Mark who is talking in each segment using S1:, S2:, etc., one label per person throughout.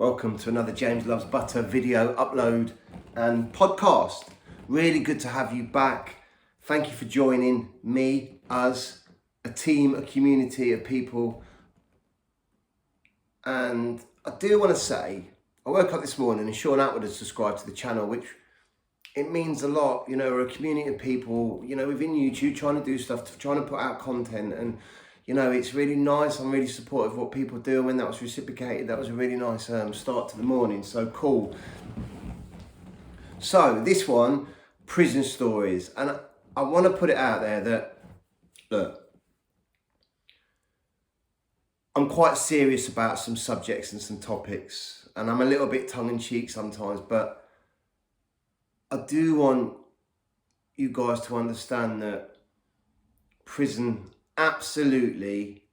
S1: Welcome to another James Loves Butter video upload and podcast. Really good to have you back. Thank you for joining me, us, a team, a community of people. And I do want to say, I woke up this morning and Sean Atwood has subscribed to the channel, which it means a lot. You know, we're a community of people, you know, within YouTube trying to do stuff, trying to put out content, and you know, it's really nice. I'm really supportive of what people do, and when that was reciprocated, that was a really nice start to the morning. So cool. So this one, prison stories, and I want to put it out there that, look, I'm quite serious about some subjects and some topics, and I'm a little bit tongue-in-cheek sometimes, but I do want you guys to understand that prison absolutely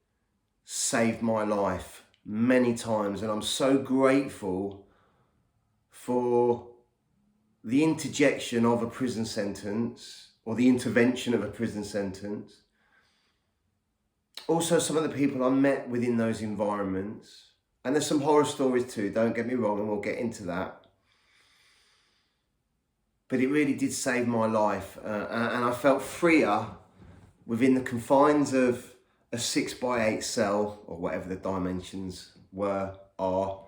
S1: saved my life many times, and I'm so grateful for the interjection of a prison sentence, or the intervention of a prison sentence. Also, some of the people I met within those environments, and there's some horror stories too, don't get me wrong, and we'll get into that. But it really did save my life, and I felt freer within the confines of a 6x8 cell, or whatever the dimensions are,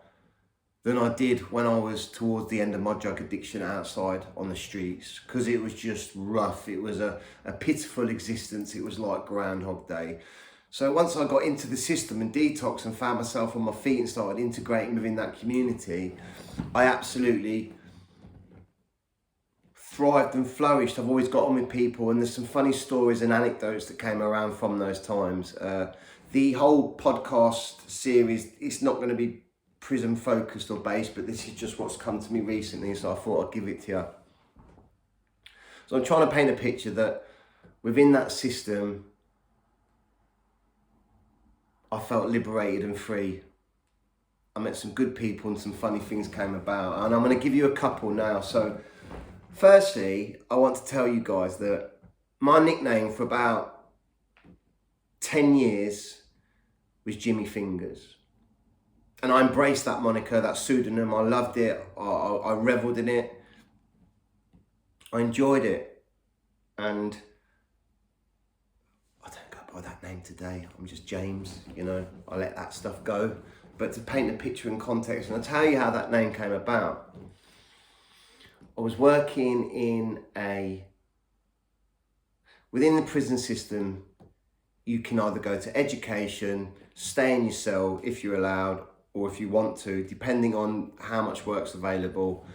S1: than I did when I was towards the end of my drug addiction outside on the streets, because it was just rough. It was a pitiful existence. It was like Groundhog Day. So once I got into the system and detox and found myself on my feet and started integrating within that community, I absolutely thrived and flourished. I've always got on with people, and there's some funny stories and anecdotes that came around from those times. The whole podcast series, it's not going to be prison focused or based, but this is just what's come to me recently, so I thought I'd give it to you. So I'm trying to paint a picture that within that system, I felt liberated and free. I met some good people and some funny things came about, and I'm going to give you a couple now. So firstly, I want to tell you guys that my nickname for about 10 years was Jimmy Fingers. And I embraced that moniker, that pseudonym. I loved it. I reveled in it. I enjoyed it. And I don't go by that name today. I'm just James, you know. I let that stuff go. But to paint a picture in context, and I'll tell you how that name came about. I was working within the prison system. You can either go to education, stay in your cell if you're allowed, or if you want to, depending on how much work's available,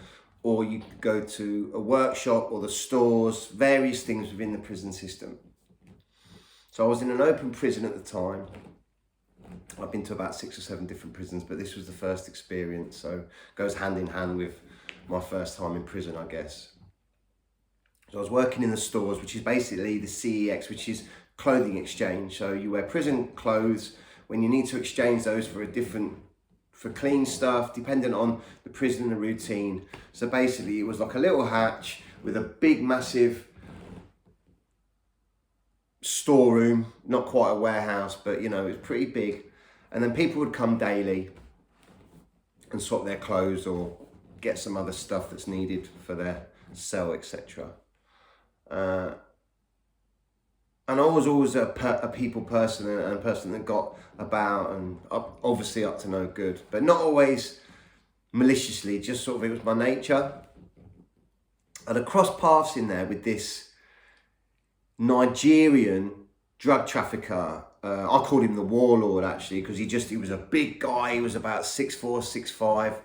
S1: or you could go to a workshop or the stores, various things within the prison system. So I was in an open prison at the time. I've been to about 6 or 7 different prisons, but this was the first experience, so it goes hand in hand with my first time in prison, I guess. So I was working in the stores, which is basically the CEX, which is clothing exchange. So you wear prison clothes when you need to exchange those for clean stuff, depending on the prison and the routine. So basically it was like a little hatch with a big, massive storeroom, not quite a warehouse, but you know, it was pretty big. And then people would come daily and swap their clothes or get some other stuff that's needed for their cell, etc. And I was always a people person, and a person that got about, and obviously up to no good, but not always maliciously, just sort of, it was my nature. I'd have crossed paths in there with this Nigerian drug trafficker. I called him the warlord actually, because he was a big guy. He was about 6'4", 6'5",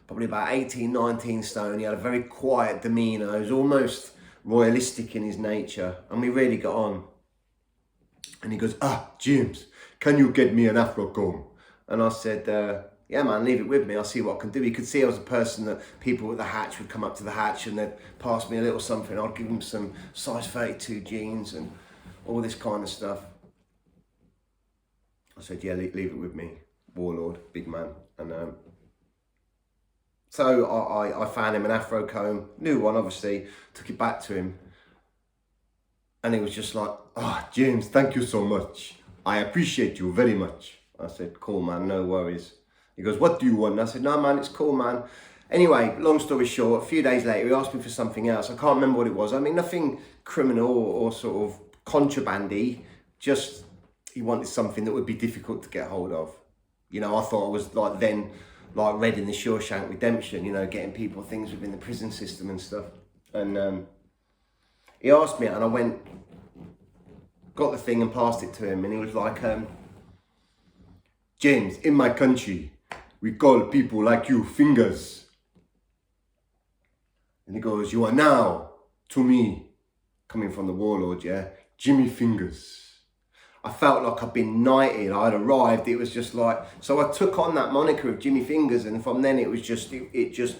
S1: probably about 18, 19 stone. He had a very quiet demeanour. He was almost royalistic in his nature, and we really got on. And he goes, James, can you get me an Afro comb? And I said, yeah, man, leave it with me. I'll see what I can do. He could see I was a person that people at the hatch would come up to the hatch and they'd pass me a little something. I'd give them some size 32 jeans and all this kind of stuff. I said, yeah, leave it with me, warlord, big man. And so I found him an Afro comb, new one obviously, took it back to him. And he was just like, James, thank you so much. I appreciate you very much. I said, cool, man, no worries. He goes, what do you want? And I said, no, man, it's cool, man. Anyway, long story short, a few days later, he asked me for something else. I can't remember what it was. I mean, nothing criminal or sort of contrabandy, just he wanted something that would be difficult to get hold of. You know, I thought I was like then, like Red in the Shawshank Redemption, you know, getting people things within the prison system and stuff. And he asked me, and I went, got the thing and passed it to him, and he was like, James, in my country, we call people like you fingers. And he goes, you are now, to me, coming from the warlord, yeah, Jimmy Fingers. I felt like I'd been knighted, I'd arrived. It was just like, so I took on that moniker of Jimmy Fingers, and from then it was just, it just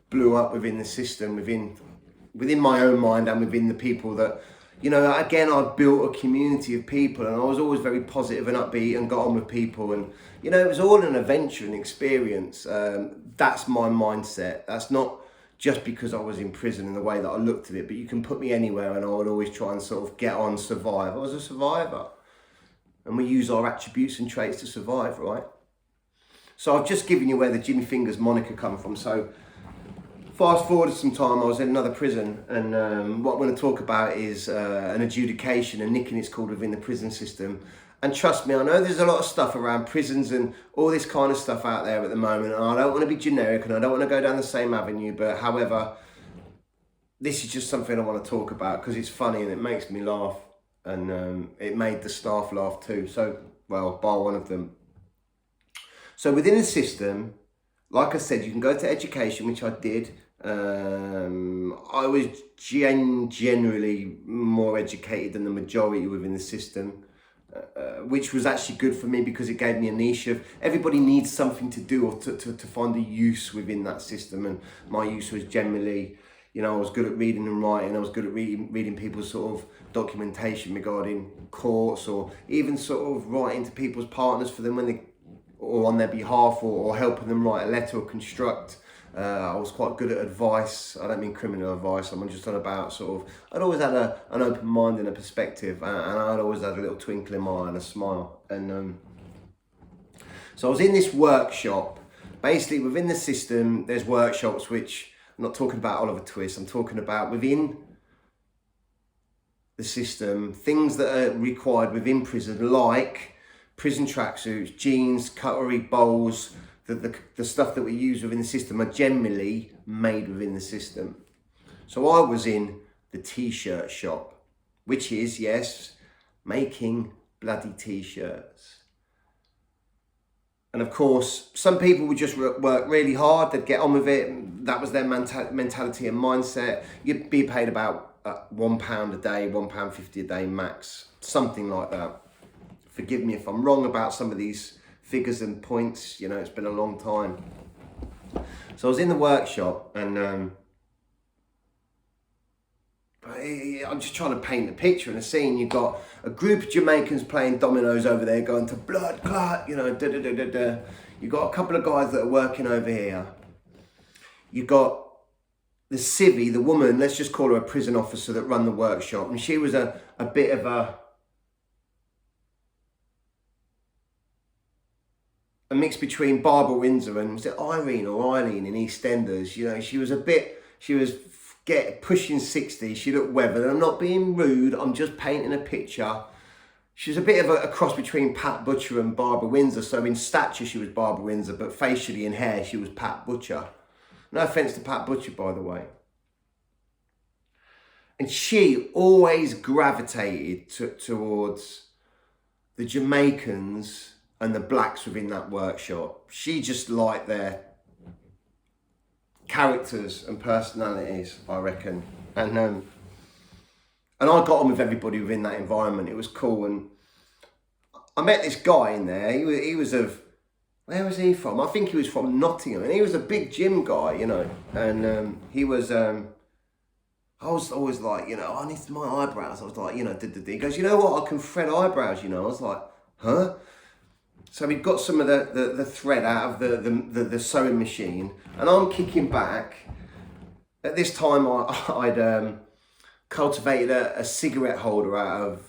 S1: blew up within the system, within my own mind and within the people that, you know, again, I built a community of people, and I was always very positive and upbeat and got on with people. And, you know, it was all an adventure and experience. That's my mindset. That's not just because I was in prison in the way that I looked at it, but you can put me anywhere and I would always try and sort of get on, survive. I was a survivor. And we use our attributes and traits to survive, right? So I've just given you where the Jimmy Fingers moniker come from. So fast forward some time, I was in another prison, and what I'm going to talk about is an adjudication, and nicking it's called within the prison system. And trust me, I know there's a lot of stuff around prisons and all this kind of stuff out there at the moment, and I don't want to be generic and I don't want to go down the same avenue, but however, this is just something I want to talk about because it's funny and it makes me laugh, and it made the staff laugh too, so, well, bar one of them. So within the system, like I said, you can go to education, which I did. I was generally more educated than the majority within the system. Which was actually good for me because it gave me a niche of everybody needs something to do or to find a use within that system, and my use was generally, you know, I was good at reading and writing. I was good at reading people's sort of documentation regarding courts, or even sort of writing to people's partners for them when they, or on their behalf, or helping them write a letter or construct. I was quite good at advice. I don't mean criminal advice. I'm just on about sort of, I'd always had an open mind and a perspective, and I'd always had a little twinkle in my eye and a smile. And so I was in this workshop. Basically, within the system, there's workshops which, I'm not talking about Oliver Twist, I'm talking about within the system, things that are required within prison, like prison tracksuits, jeans, cutlery, bowls. The stuff that we use within the system are generally made within the system. So I was in the t-shirt shop, which is, yes, making bloody t-shirts. And of course, some people would just work really hard, they'd get on with it, that was their mentality and mindset. You'd be paid about £1 a day, £1.50 a day max, something like that. Forgive me if I'm wrong about some of these figures and points, you know, it's been a long time. So I was in the workshop, and I'm just trying to paint a picture and a scene. You've got a group of Jamaicans playing dominoes over there, going to blood clot, you know, da da da da da. You've got a couple of guys that are working over here. You've got the civvy, the woman, let's just call her a prison officer that run the workshop, and she was a bit of a mix between Barbara Windsor and, was it Irene or Eileen in EastEnders? You know, she was pushing 60, she looked weathered, and I'm not being rude, I'm just painting a picture. She was a bit of a cross between Pat Butcher and Barbara Windsor, so in stature she was Barbara Windsor, but facially and hair she was Pat Butcher. No offence to Pat Butcher, by the way. And she always gravitated towards the Jamaicans and the blacks within that workshop. She just liked their characters and personalities, I reckon. And I got on with everybody within that environment. It was cool. And I met this guy in there. He was of, where was he from? I think he was from Nottingham, and he was a big gym guy, you know. And he was, I was always like, you know, I need my eyebrows. I was like, you know, he goes, you know what? I can thread eyebrows, you know. I was like, huh? So we got some of the thread out of the sewing machine, and I'm kicking back. At this time, I'd cultivated a cigarette holder out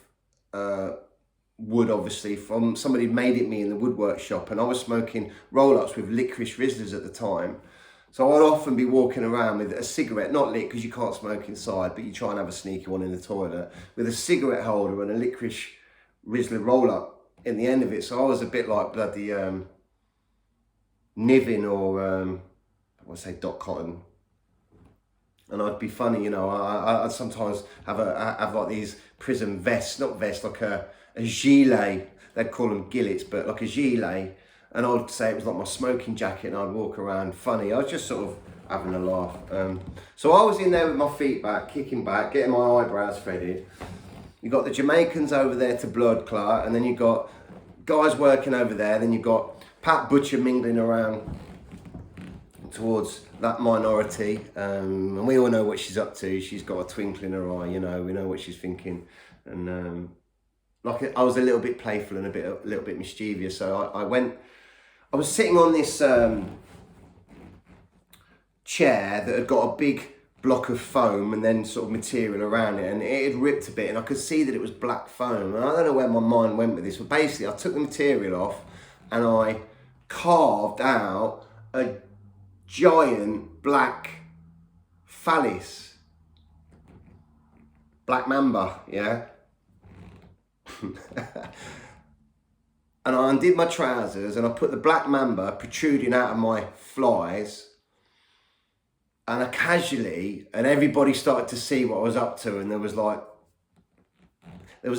S1: of wood, obviously, from somebody who made it me in the woodwork shop, and I was smoking roll-ups with licorice Rizzlers at the time. So I'd often be walking around with a cigarette, not lit because you can't smoke inside, but you try and have a sneaky one in the toilet, with a cigarette holder and a licorice Rizzler roll-up in the end of it. So I was a bit like bloody Niven or I want to say Doc Cotton. And I'd be funny, you know, I'd sometimes have like these prison vests, not vests, like a gilet, they'd call them gillets, but like a gilet, and I'd say it was like my smoking jacket, and I'd walk around funny. I was just sort of having a laugh. So I was in there with my feet back, kicking back, getting my eyebrows threaded. You got the Jamaicans over there to blood clot, and then you got guys working over there, then you got Pat Butcher mingling around towards that minority, and we all know what she's up to. She's got a twinkle in her eye, you know, we know what she's thinking. And like I was a little bit playful and a little bit mischievous, so I was sitting on this chair that had got a big block of foam and then sort of material around it, and it had ripped a bit, and I could see that it was black foam, and I don't know where my mind went with this, but basically I took the material off and I carved out a giant black phallus, black mamba, yeah. And I undid my trousers and I put the black mamba protruding out of my flies, and I casually, and everybody started to see what I was up to, and there was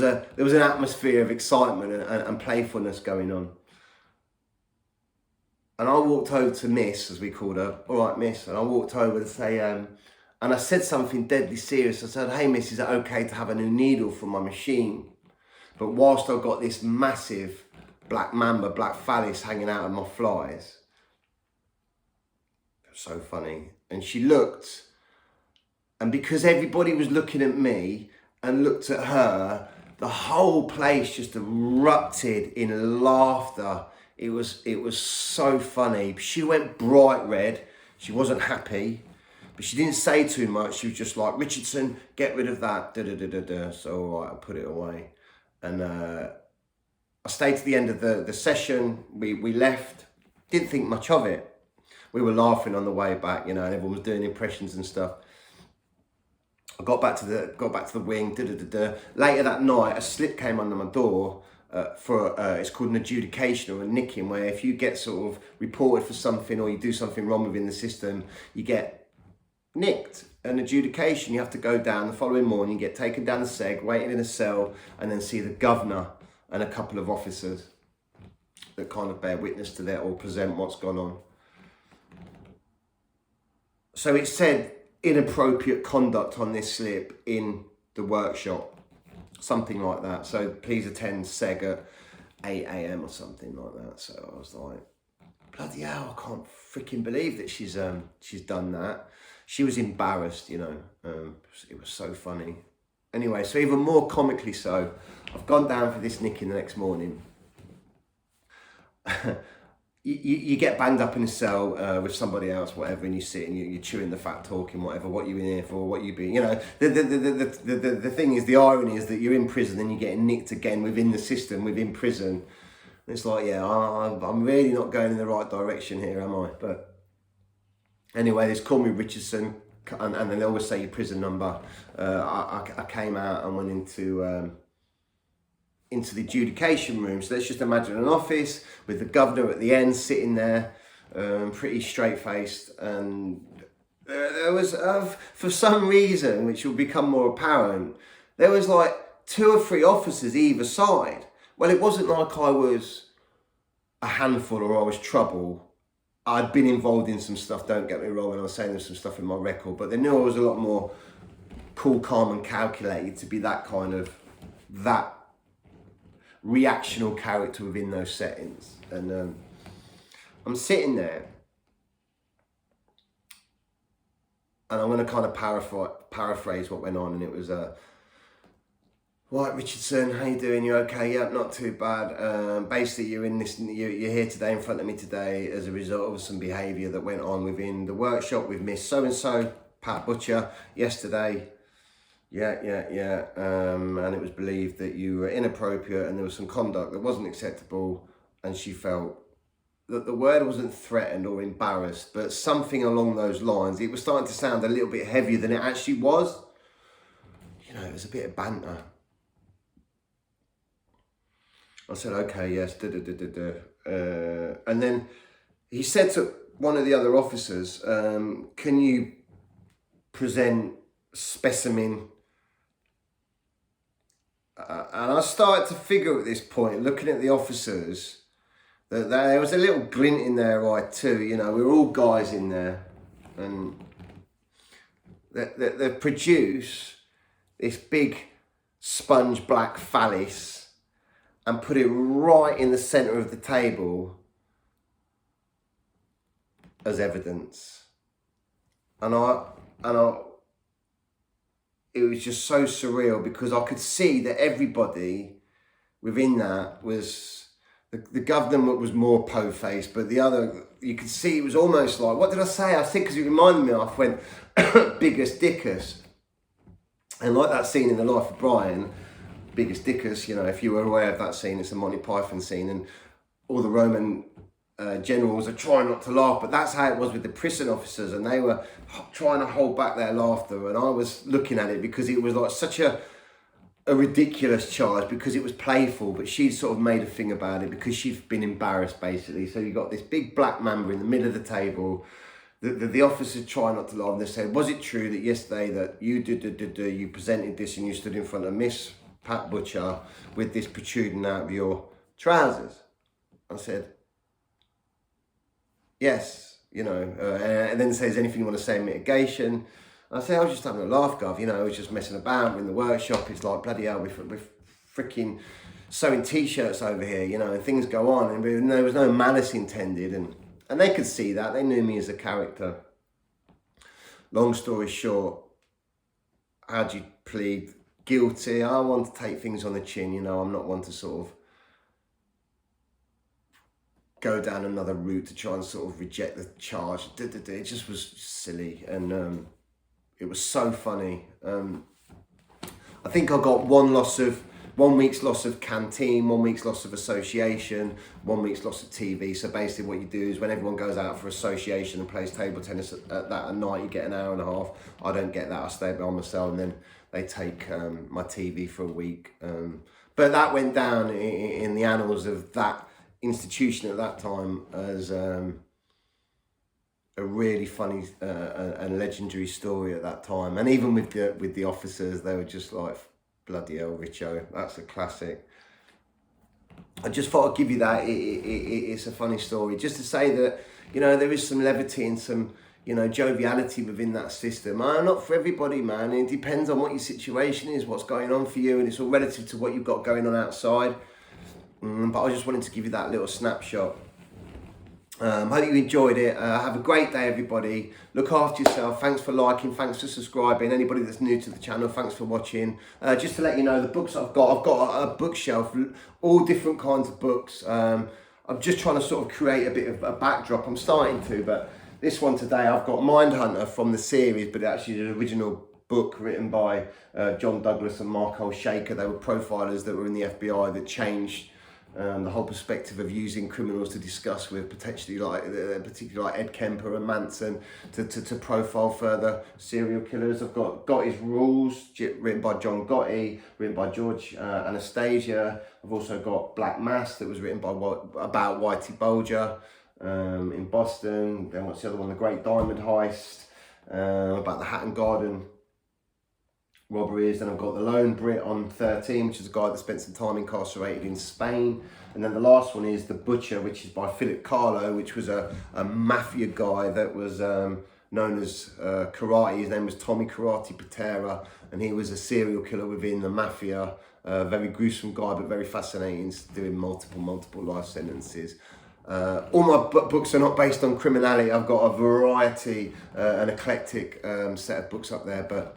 S1: an atmosphere of excitement and playfulness going on. And I walked over to Miss, as we called her, all right, Miss, and I walked over to say, and I said something deadly serious. I said, hey, Miss, is it okay to have a new needle from my machine? But whilst I got this massive black mamba, black phallus hanging out of my flies. It was so funny. And she looked, and because everybody was looking at me and looked at her, the whole place just erupted in laughter. It was so funny. She went bright red. She wasn't happy, but she didn't say too much. She was just like, Richardson, get rid of that. Da, da, da, da, da. So all right, I put it away. And I stayed to the end of the session. We left. Didn't think much of it. We were laughing on the way back, you know, and everyone was doing impressions and stuff. I got back to the wing. Da, da, da, da. Later that night, a slip came under my door. It's called an adjudication or a nicking, where if you get sort of reported for something or you do something wrong within the system, you get nicked. An adjudication, you have to go down the following morning, get taken down the seg, waiting in a cell, and then see the governor and a couple of officers that kind of bear witness to that or present what's gone on. So it said inappropriate conduct on this slip in the workshop. Something like that. So please attend SEG at 8 AM or something like that. So I was like, bloody hell, I can't freaking believe that she's done that. She was embarrassed, you know. It was so funny. Anyway, so even more comically so, I've gone down for this nicking the next morning. You get banged up in a cell with somebody else, whatever, and you sit and you're chewing the fat, talking, whatever, what you in here for, what you be, you know. The thing is, the irony is that you're in prison and you're getting nicked again within the system, within prison. And it's like, yeah, I'm really not going in the right direction here, am I? But anyway, they call me Richardson, and then they always say your prison number. I came out and went into the adjudication room. So let's just imagine an office with the governor at the end sitting there, pretty straight-faced, and there was, for some reason, which will become more apparent, there was like 2 or 3 officers either side. Well, it wasn't like I was a handful or I was trouble. I'd been involved in some stuff, don't get me wrong, and I was saying there's some stuff in my record, but they knew I was a lot more cool, calm and calculated to be that reactional character within those settings. And I'm sitting there and I'm going to kind of paraphrase what went on, and it was right, Richardson, how you doing? You okay? Yeah, not too bad. Basically, you're here today in front of me today as a result of some behaviour that went on within the workshop with Miss So-and-so, Pat Butcher, yesterday. Yeah. And it was believed that you were inappropriate and there was some conduct that wasn't acceptable, and she felt that the word wasn't threatened or embarrassed, but something along those lines. It was starting to sound a little bit heavier than it actually was. You know, it was a bit of banter. I said, okay, yes, and then he said to one of the other officers, can you present specimen? And I started to figure at this point, looking at the officers, that there was a little glint in their eye too. You know, we were all guys in there, and they produce this big sponge black phallus and put it right in the centre of the table as evidence. And it was just so surreal, because I could see that everybody within that was, the government was more po-faced, but the other, you could see it was almost like, what did I say? I think, because it reminded me, I went, Biggest Dickus. And like that scene in The Life of Brian, Biggest Dickus, you know, if you were aware of that scene, it's a Monty Python scene, and all the Roman generals are trying not to laugh, but that's how it was with the prison officers, and they were trying to hold back their laughter, and I was looking at it because it was like such a ridiculous charge, because it was playful, but she'd sort of made a thing about it because she'd been embarrassed, basically. So you got this big black mamba in the middle of the table. The officers try not to laugh, and they said, was it true that yesterday that you you presented this and you stood in front of Miss Pat Butcher with this protruding out of your trousers? I said, yes, you know, and then says, anything you want to say in mitigation? I say, I was just having a laugh, Gov, you know, I was just messing about. We're in the workshop, it's like, bloody hell, we're freaking sewing t-shirts over here, you know, and things go on, and there was no malice intended, and they could see that. They knew me as a character. Long story short, how'd you plead? Guilty. I want to take things on the chin, you know, I'm not one to sort of go down another route to try and sort of reject the charge. It just was silly, and it was so funny. I think I got 1 week's loss of canteen, 1 week's loss of association, 1 week's loss of TV. So basically what you do is when everyone goes out for association and plays table tennis at night, you get an hour and a half. I don't get that, I stay by myself, and then they take my TV for a week. But that went down in the annals of that institution at that time as a really funny and legendary story at that time. And even with the officers, they were just like, bloody hell, Richo, that's a classic. I just thought I'd give you that. It's a funny story, just to say that, you know, there is some levity and some, you know, joviality within that system. Not for everybody, man. It depends on what your situation is, what's going on for you, and it's all relative to what you've got going on outside. But I just wanted to give you that little snapshot. Hope you enjoyed it. Have a great day, everybody. Look after yourself. Thanks for liking. Thanks for subscribing. Anybody that's new to the channel, thanks for watching. Just to let you know, the books I've got a bookshelf, all different kinds of books. I'm just trying to sort of create a bit of a backdrop. I'm starting to, but this one today, I've got Mindhunter from the series, but actually the original book written by John Douglas and Mark Shaker. They were profilers that were in the FBI that changed the whole perspective of using criminals to discuss with, particularly like Ed Kemper and Manson, to profile further serial killers. I've got Gotti's Rules, written by John Gotti, written by George Anastasia. I've also got Black Mass, that was written by about Whitey Bulger in Boston. Then what's the other one? The Great Diamond Heist, about the Hatton Garden robberies. Then I've got The Lone Brit on 13, which is a guy that spent some time incarcerated in Spain. And then the last one is The Butcher, which is by Philip Carlo, which was a mafia guy that was known as Karate. His name was Tommy Karate Patera, and he was a serial killer within the mafia. Very gruesome guy, but very fascinating, doing multiple life sentences. All my books are not based on criminality. I've got a variety, an eclectic set of books up there, but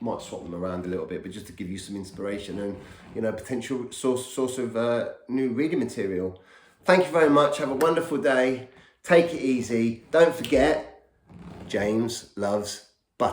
S1: might swap them around a little bit, but just to give you some inspiration and, you know, potential source of new reading material. Thank you very much. Have a wonderful day. Take it easy. Don't forget, James loves